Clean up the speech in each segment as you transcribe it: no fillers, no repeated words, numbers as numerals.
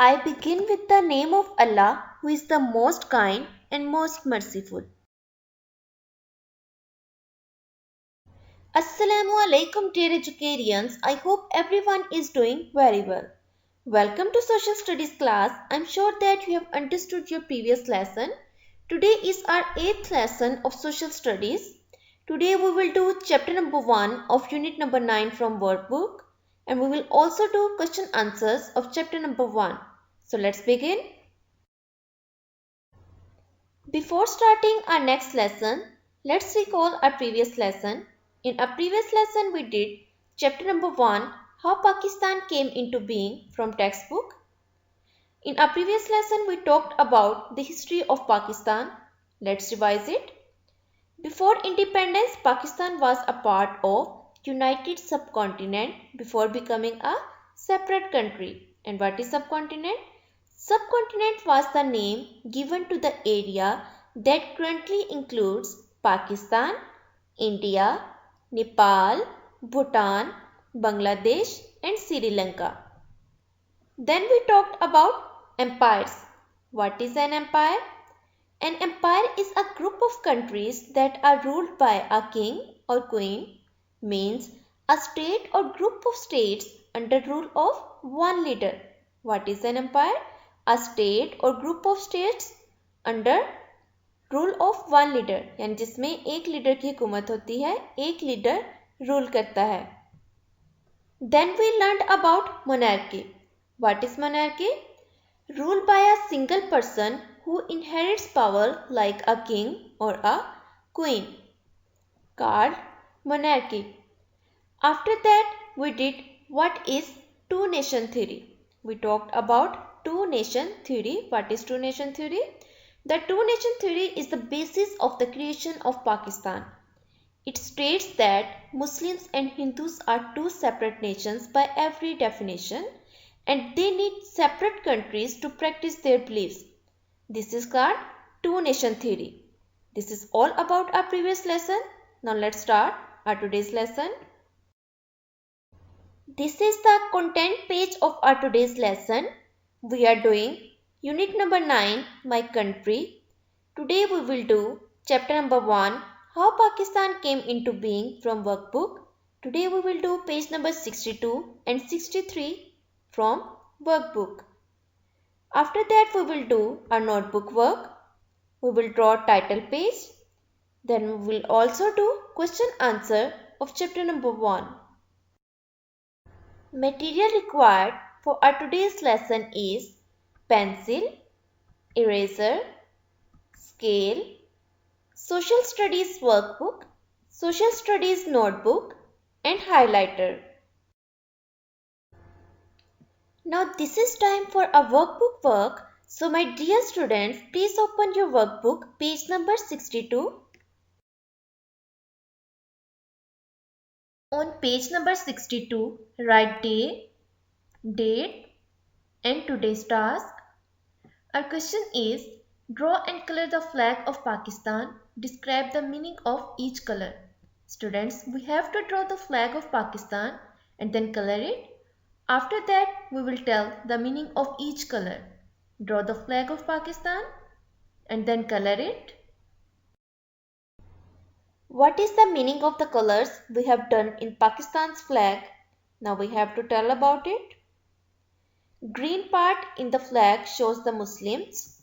I begin with the name of Allah, who is the most kind and most merciful. Assalamu alaikum, dear educarians. I hope everyone is doing very well. Welcome to Social Studies class. I'm sure that you have understood your previous lesson. Today is our 8th lesson of Social Studies. Today we will do chapter number 1 of unit number 9 from workbook, and we will also do question answers of chapter number 1. So let's begin. Before starting our next lesson, let's recall our previous lesson. In our previous lesson, we did chapter number 1, How Pakistan Came into Being from textbook. In our previous lesson, we talked about the history of Pakistan. Let's revise it. Before independence, Pakistan was a part of United Subcontinent before becoming a separate country. And what is subcontinent? Subcontinent was the name given to the area that currently includes Pakistan, India, Nepal, Bhutan, Bangladesh and Sri Lanka. Then we talked about empires. What is an empire? An empire is a group of countries that are ruled by a king or queen, means a state or group of states under rule of one leader. What is an empire? A state or group of states under rule of one leader, यानी जिसमें एक leader की हुकूमत होती है, एक leader rule करता है. Then we learn about monarchy. What is monarchy? Rule by a single person who inherits power like a king or a queen, called monarchy. After that, we did what is two-nation theory. We talked about two-nation theory. What is two-nation theory? The two-nation theory is the basis of the creation of Pakistan. It states that Muslims and Hindus are two separate nations by every definition, and they need separate countries to practice their beliefs. This is called two-nation theory. This is all about our previous lesson. Now let's start our today's lesson. This is the content page of our today's lesson. We are doing unit number 9, My Country. Today we will do chapter number 1, How Pakistan Came into Being from workbook. Today we will do page number 62 and 63 from workbook. After that we will do our notebook work. We will draw title page. Then we will also do question answer of chapter number 1. Material required for our today's lesson is pencil, eraser, scale, social studies workbook, social studies notebook and highlighter. Now this is time for a workbook work. So my dear students, please open your workbook, page number 62. On page number 62, write day, date and today's task. Our question is, draw and color the flag of Pakistan. Describe the meaning of each color. Students, we have to draw the flag of Pakistan and then color it. After that, we will tell the meaning of each color. Draw the flag of Pakistan and then color it. What is the meaning of the colors we have done in Pakistan's flag? Now we have to tell about it. Green part in the flag shows the Muslims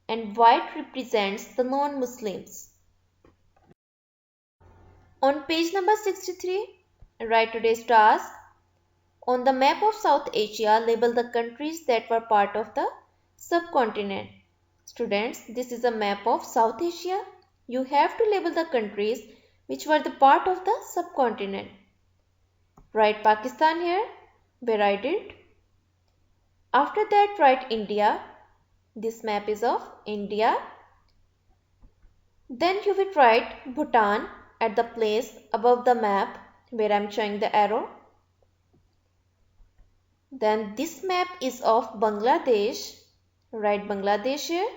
and white represents the non-Muslims. On page number 63, write today's task. On the map of South Asia, label the countries that were part of the subcontinent. Students, this is a map of South Asia. You have to label the countries which were the part of the subcontinent. Write Pakistan here, where I did. After that, write India. This map is of India. Then you will write Bhutan at the place above the map where I am showing the arrow. Then this map is of Bangladesh. Write Bangladesh here.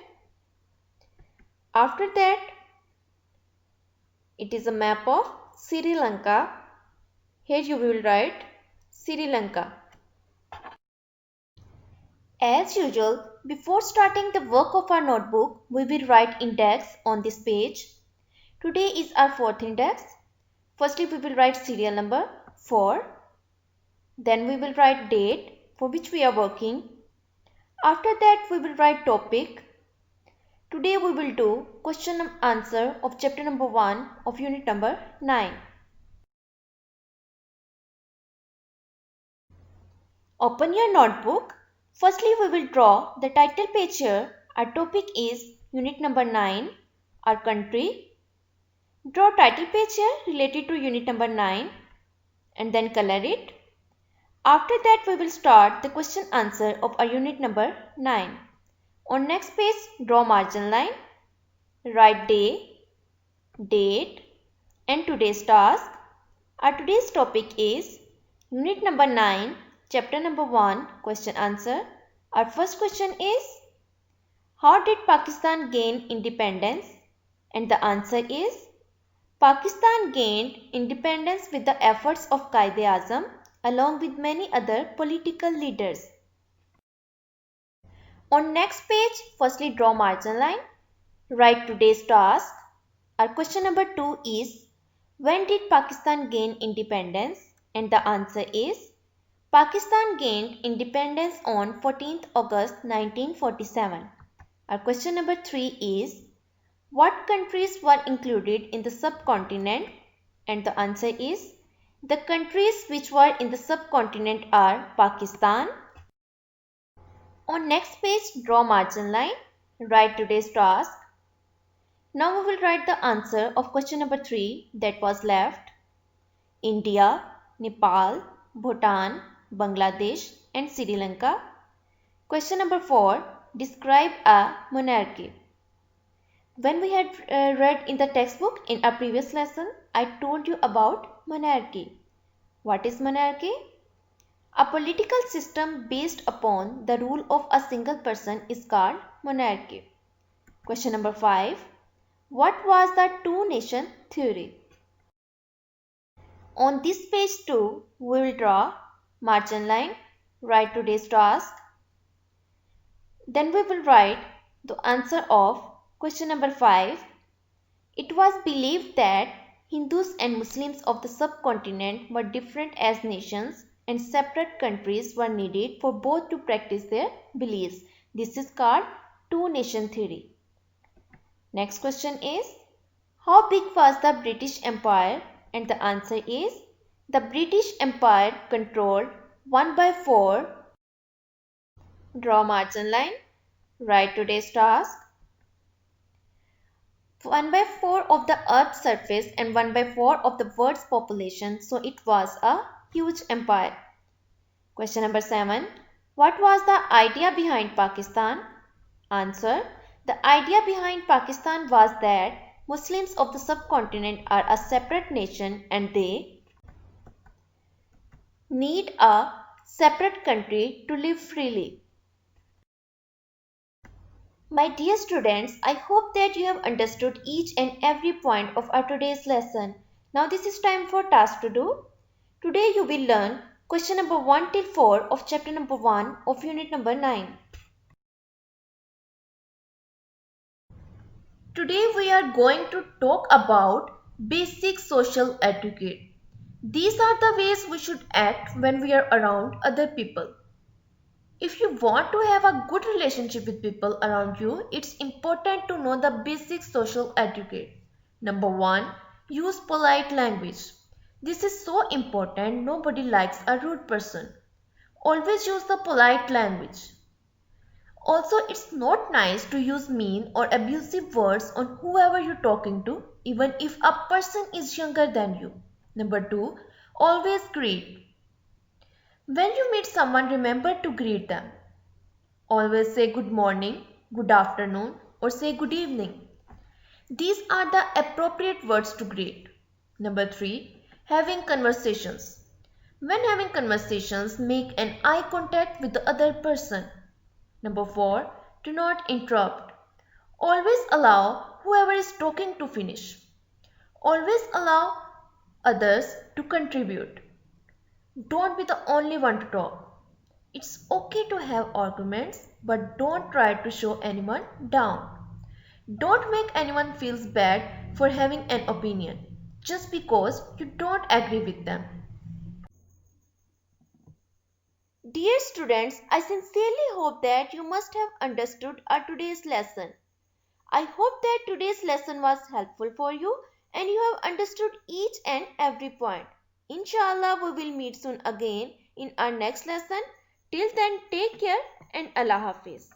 After that, it is a map of Sri Lanka. Here you will write Sri Lanka. As usual, before starting the work of our notebook, we will write index on this page. Today is our fourth index. Firstly, we will write serial number 4. Then we will write date for which we are working. After that, we will write topic. Today we will do question and answer of chapter number 1 of unit number 9. Open your notebook. Firstly, we will draw the title page here. Our topic is unit number 9, our country. Draw title page here related to unit number 9 and then color it. After that, we will start the question answer of our unit number 9. On next page, draw margin line. Write day, date and today's task. Our today's topic is unit number 9, chapter number 1, question answer. Our first question is, how did Pakistan gain independence? And the answer is, Pakistan gained independence with the efforts of Quaid-e-Azam along with many other political leaders. On next page, firstly draw margin line. Write today's task. Our question number 2 is, when did Pakistan gain independence? And the answer is, Pakistan gained independence on 14th August 1947. Our question number 3 is, what countries were included in the subcontinent? And the answer is, the countries which were in the subcontinent are Pakistan. On next page, draw margin line. Write today's task. Now we will write the answer of question number 3 that was left. India, Nepal, Bhutan, Bangladesh and Sri Lanka. Question number 4. Describe a monarchy. When we had read in the textbook in a previous lesson, I told you about monarchy. What is monarchy? A political system based upon the rule of a single person is called monarchy. Question number 5. What was the two-nation theory? On this page 2, we will draw margin line, write today's task. Then we will write the answer of question number 5. It was believed that Hindus and Muslims of the subcontinent were different as nations and separate countries were needed for both to practice their beliefs. This is called two-nation theory. Next question is, how big was the British Empire? And the answer is, the British Empire controlled 1/4. Draw margin line. Write today's task. 1/4 of the Earth's surface and 1/4 of the world's population. So it was a huge empire. Question number 7. What was the idea behind Pakistan? Answer. The idea behind Pakistan was that Muslims of the subcontinent are a separate nation and they need a separate country to live freely. My dear students, I hope that you have understood each and every point of our today's lesson. Now this is time for task to do. Today you will learn question number 1 till 4 of chapter number 1 of unit number 9. Today we are going to talk about basic social etiquette. These are the ways we should act when we are around other people. If you want to have a good relationship with people around you, it's important to know the basic social etiquette. Number 1, use polite language. This is so important, nobody likes a rude person. Always use the polite language. Also, it's not nice to use mean or abusive words on whoever you're talking to, even if a person is younger than you. Number 2, always greet. When you meet someone, remember to greet them. Always say good morning, good afternoon, or say good evening. These are the appropriate words to greet. Number 3, having conversations. When having conversations, make an eye contact with the other person. Number 4, do not interrupt. Always allow whoever is talking to finish. Always allow others to contribute. Don't be the only one to talk. It's okay to have arguments, but don't try to show anyone down. Don't make anyone feel bad for having an opinion just because you don't agree with them. Dear students, I sincerely hope that you must have understood our today's lesson. I hope that today's lesson was helpful for you and you have understood each and every point. Inshallah, we will meet soon again in our next lesson. Till then, take care and Allah Hafiz.